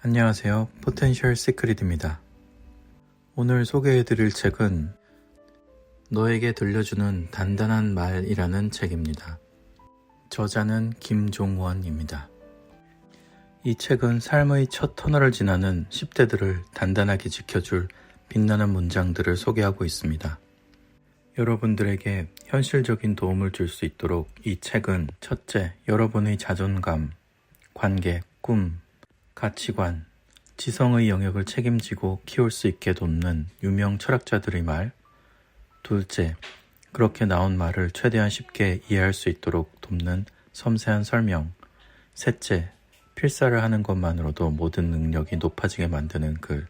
안녕하세요. 포텐셜 시크릿입니다. 오늘 소개해드릴 책은 너에게 들려주는 단단한 말이라는 책입니다. 저자는 김종원입니다. 이 책은 삶의 첫 터널을 지나는 10대들을 단단하게 지켜줄 빛나는 문장들을 소개하고 있습니다. 여러분들에게 현실적인 도움을 줄 수 있도록 이 책은 첫째, 여러분의 자존감, 관계, 꿈, 가치관, 지성의 영역을 책임지고 키울 수 있게 돕는 유명 철학자들의 말. 둘째, 그렇게 나온 말을 최대한 쉽게 이해할 수 있도록 돕는 섬세한 설명. 셋째, 필사를 하는 것만으로도 모든 능력이 높아지게 만드는 글.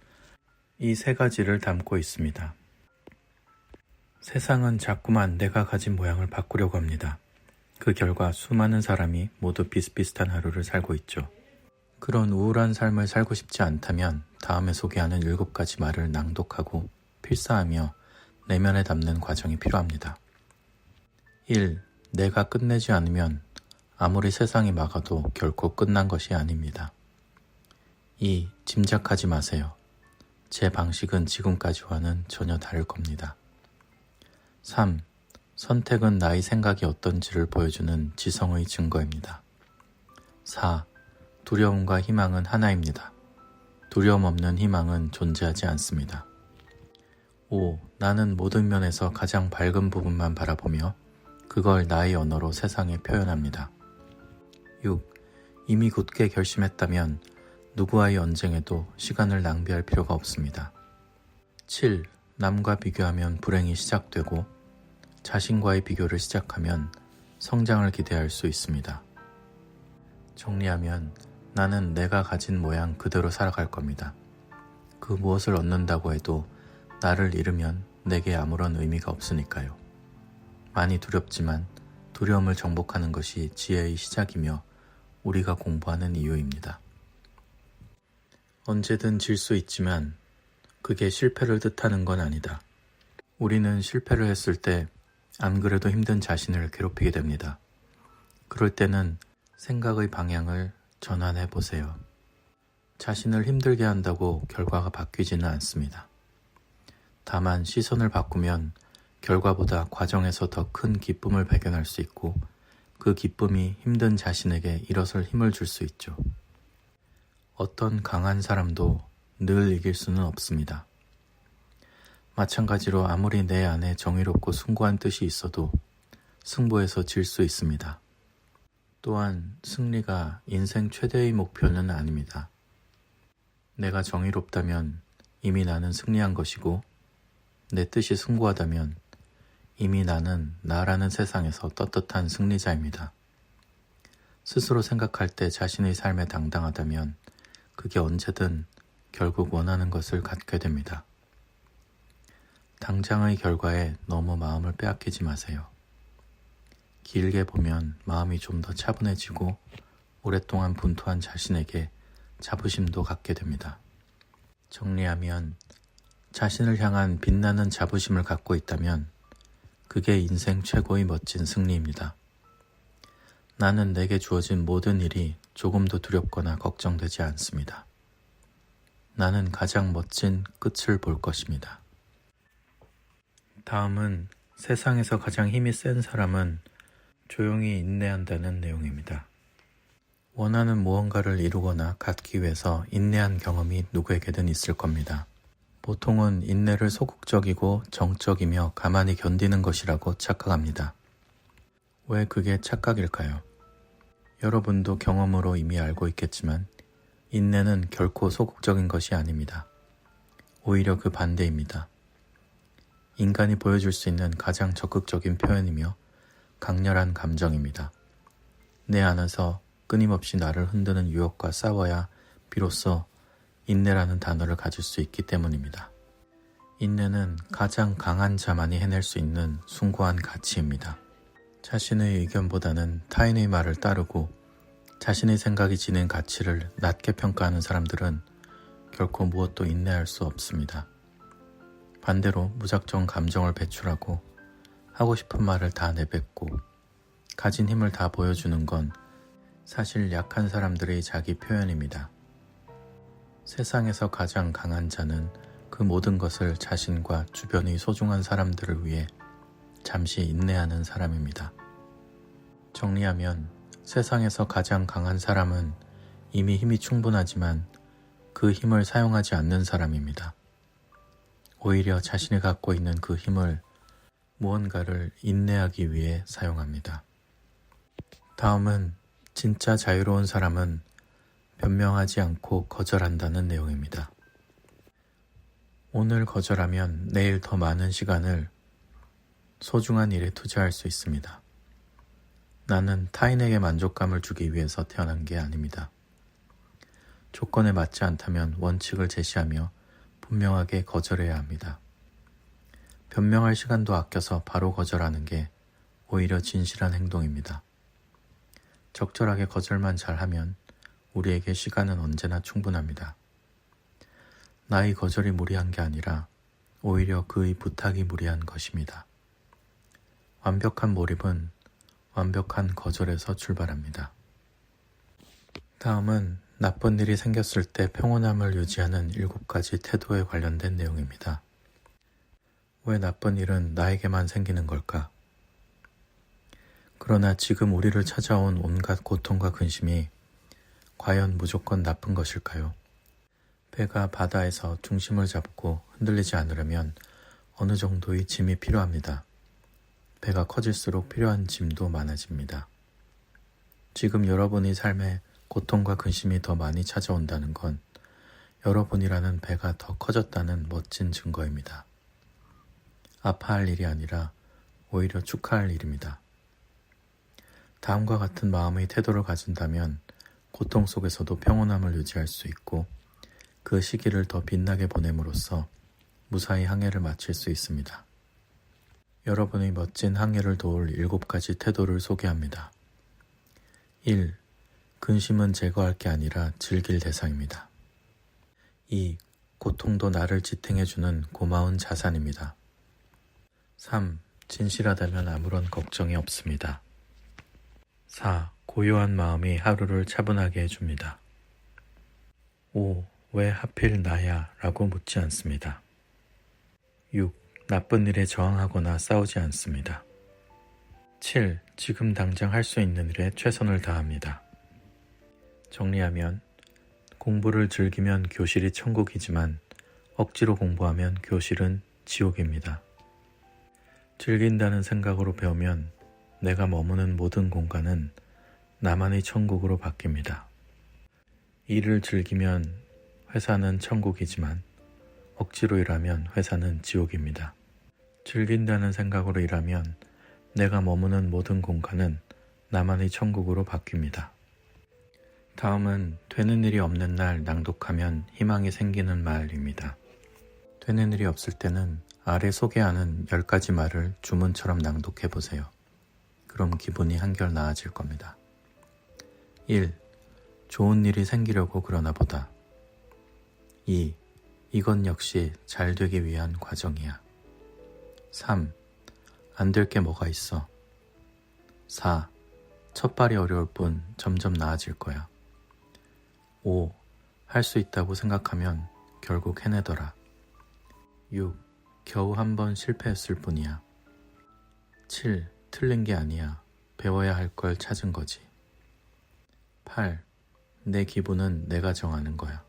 이 세 가지를 담고 있습니다. 세상은 자꾸만 내가 가진 모양을 바꾸려고 합니다. 그 결과 수많은 사람이 모두 비슷비슷한 하루를 살고 있죠. 그런 우울한 삶을 살고 싶지 않다면 다음에 소개하는 7가지 말을 낭독하고 필사하며 내면에 담는 과정이 필요합니다. 1. 내가 끝내지 않으면 아무리 세상이 막아도 결코 끝난 것이 아닙니다. 2. 짐작하지 마세요. 제 방식은 지금까지와는 전혀 다를 겁니다. 3. 선택은 나의 생각이 어떤지를 보여주는 지성의 증거입니다. 4. 두려움과 희망은 하나입니다. 두려움 없는 희망은 존재하지 않습니다. 5. 나는 모든 면에서 가장 밝은 부분만 바라보며 그걸 나의 언어로 세상에 표현합니다. 6. 이미 굳게 결심했다면 누구와의 언쟁에도 시간을 낭비할 필요가 없습니다. 7. 남과 비교하면 불행이 시작되고 자신과의 비교를 시작하면 성장을 기대할 수 있습니다. 정리하면 나는 내가 가진 모양 그대로 살아갈 겁니다. 그 무엇을 얻는다고 해도 나를 잃으면 내게 아무런 의미가 없으니까요. 많이 두렵지만 두려움을 정복하는 것이 지혜의 시작이며 우리가 공부하는 이유입니다. 언제든 질 수 있지만 그게 실패를 뜻하는 건 아니다. 우리는 실패를 했을 때 안 그래도 힘든 자신을 괴롭히게 됩니다. 그럴 때는 생각의 방향을 전환해 보세요. 자신을 힘들게 한다고 결과가 바뀌지는 않습니다. 다만 시선을 바꾸면 결과보다 과정에서 더 큰 기쁨을 발견할 수 있고 그 기쁨이 힘든 자신에게 일어설 힘을 줄 수 있죠. 어떤 강한 사람도 늘 이길 수는 없습니다. 마찬가지로 아무리 내 안에 정의롭고 숭고한 뜻이 있어도 승부에서 질 수 있습니다. 또한 승리가 인생 최대의 목표는 아닙니다. 내가 정의롭다면 이미 나는 승리한 것이고 내 뜻이 숭고하다면 이미 나는 나라는 세상에서 떳떳한 승리자입니다. 스스로 생각할 때 자신의 삶에 당당하다면 그게 언제든 결국 원하는 것을 갖게 됩니다. 당장의 결과에 너무 마음을 빼앗기지 마세요. 길게 보면 마음이 좀 더 차분해지고 오랫동안 분투한 자신에게 자부심도 갖게 됩니다. 정리하면 자신을 향한 빛나는 자부심을 갖고 있다면 그게 인생 최고의 멋진 승리입니다. 나는 내게 주어진 모든 일이 조금도 두렵거나 걱정되지 않습니다. 나는 가장 멋진 끝을 볼 것입니다. 다음은 세상에서 가장 힘이 센 사람은 조용히 인내한다는 내용입니다. 원하는 무언가를 이루거나 갖기 위해서 인내한 경험이 누구에게든 있을 겁니다. 보통은 인내를 소극적이고 정적이며 가만히 견디는 것이라고 착각합니다. 왜 그게 착각일까요? 여러분도 경험으로 이미 알고 있겠지만 인내는 결코 소극적인 것이 아닙니다. 오히려 그 반대입니다. 인간이 보여줄 수 있는 가장 적극적인 표현이며 강렬한 감정입니다. 내 안에서 끊임없이 나를 흔드는 유혹과 싸워야 비로소 인내라는 단어를 가질 수 있기 때문입니다. 인내는 가장 강한 자만이 해낼 수 있는 숭고한 가치입니다. 자신의 의견보다는 타인의 말을 따르고 자신의 생각이 지닌 가치를 낮게 평가하는 사람들은 결코 무엇도 인내할 수 없습니다. 반대로 무작정 감정을 배출하고 하고 싶은 말을 다 내뱉고 가진 힘을 다 보여주는 건 사실 약한 사람들의 자기 표현입니다. 세상에서 가장 강한 자는 그 모든 것을 자신과 주변의 소중한 사람들을 위해 잠시 인내하는 사람입니다. 정리하면 세상에서 가장 강한 사람은 이미 힘이 충분하지만 그 힘을 사용하지 않는 사람입니다. 오히려 자신이 갖고 있는 그 힘을 무언가를 인내하기 위해 사용합니다. 다음은 진짜 자유로운 사람은 변명하지 않고 거절한다는 내용입니다. 오늘 거절하면 내일 더 많은 시간을 소중한 일에 투자할 수 있습니다. 나는 타인에게 만족감을 주기 위해서 태어난 게 아닙니다. 조건에 맞지 않다면 원칙을 제시하며 분명하게 거절해야 합니다. 변명할 시간도 아껴서 바로 거절하는 게 오히려 진실한 행동입니다. 적절하게 거절만 잘하면 우리에게 시간은 언제나 충분합니다. 나의 거절이 무리한 게 아니라 오히려 그의 부탁이 무리한 것입니다. 완벽한 몰입은 완벽한 거절에서 출발합니다. 다음은 나쁜 일이 생겼을 때 평온함을 유지하는 7가지 태도에 관련된 내용입니다. 왜 나쁜 일은 나에게만 생기는 걸까? 그러나 지금 우리를 찾아온 온갖 고통과 근심이 과연 무조건 나쁜 것일까요? 배가 바다에서 중심을 잡고 흔들리지 않으려면 어느 정도의 짐이 필요합니다. 배가 커질수록 필요한 짐도 많아집니다. 지금 여러분의 삶에 고통과 근심이 더 많이 찾아온다는 건 여러분이라는 배가 더 커졌다는 멋진 증거입니다. 아파할 일이 아니라 오히려 축하할 일입니다. 다음과 같은 마음의 태도를 가진다면 고통 속에서도 평온함을 유지할 수 있고 그 시기를 더 빛나게 보냄으로써 무사히 항해를 마칠 수 있습니다. 여러분의 멋진 항해를 도울 7가지 태도를 소개합니다. 1. 근심은 제거할 게 아니라 즐길 대상입니다. 2. 고통도 나를 지탱해주는 고마운 자산입니다. 3. 진실하다면 아무런 걱정이 없습니다. 4. 고요한 마음이 하루를 차분하게 해줍니다. 5. 왜 하필 나야? 라고 묻지 않습니다. 6. 나쁜 일에 저항하거나 싸우지 않습니다. 7. 지금 당장 할 수 있는 일에 최선을 다합니다. 정리하면 공부를 즐기면 교실이 천국이지만 억지로 공부하면 교실은 지옥입니다. 즐긴다는 생각으로 배우면 내가 머무는 모든 공간은 나만의 천국으로 바뀝니다. 일을 즐기면 회사는 천국이지만 억지로 일하면 회사는 지옥입니다. 즐긴다는 생각으로 일하면 내가 머무는 모든 공간은 나만의 천국으로 바뀝니다. 다음은 되는 일이 없는 날 낭독하면 희망이 생기는 말입니다. 되는 일이 없을 때는 아래 소개하는 10가지 말을 주문처럼 낭독해보세요. 그럼 기분이 한결 나아질 겁니다. 1. 좋은 일이 생기려고 그러나 보다. 2. 이건 역시 잘 되기 위한 과정이야. 3. 안 될 게 뭐가 있어. 4. 첫 발이 어려울 뿐 점점 나아질 거야. 5. 할 수 있다고 생각하면 결국 해내더라. 6. 겨우 한 번 실패했을 뿐이야. 7. 틀린 게 아니야. 배워야 할 걸 찾은 거지. 8. 내 기분은 내가 정하는 거야.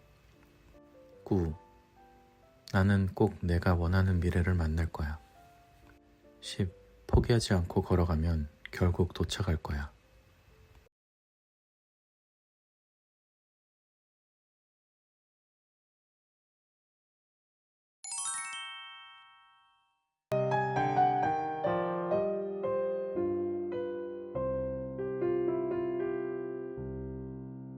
9. 나는 꼭 내가 원하는 미래를 만날 거야. 10. 포기하지 않고 걸어가면 결국 도착할 거야.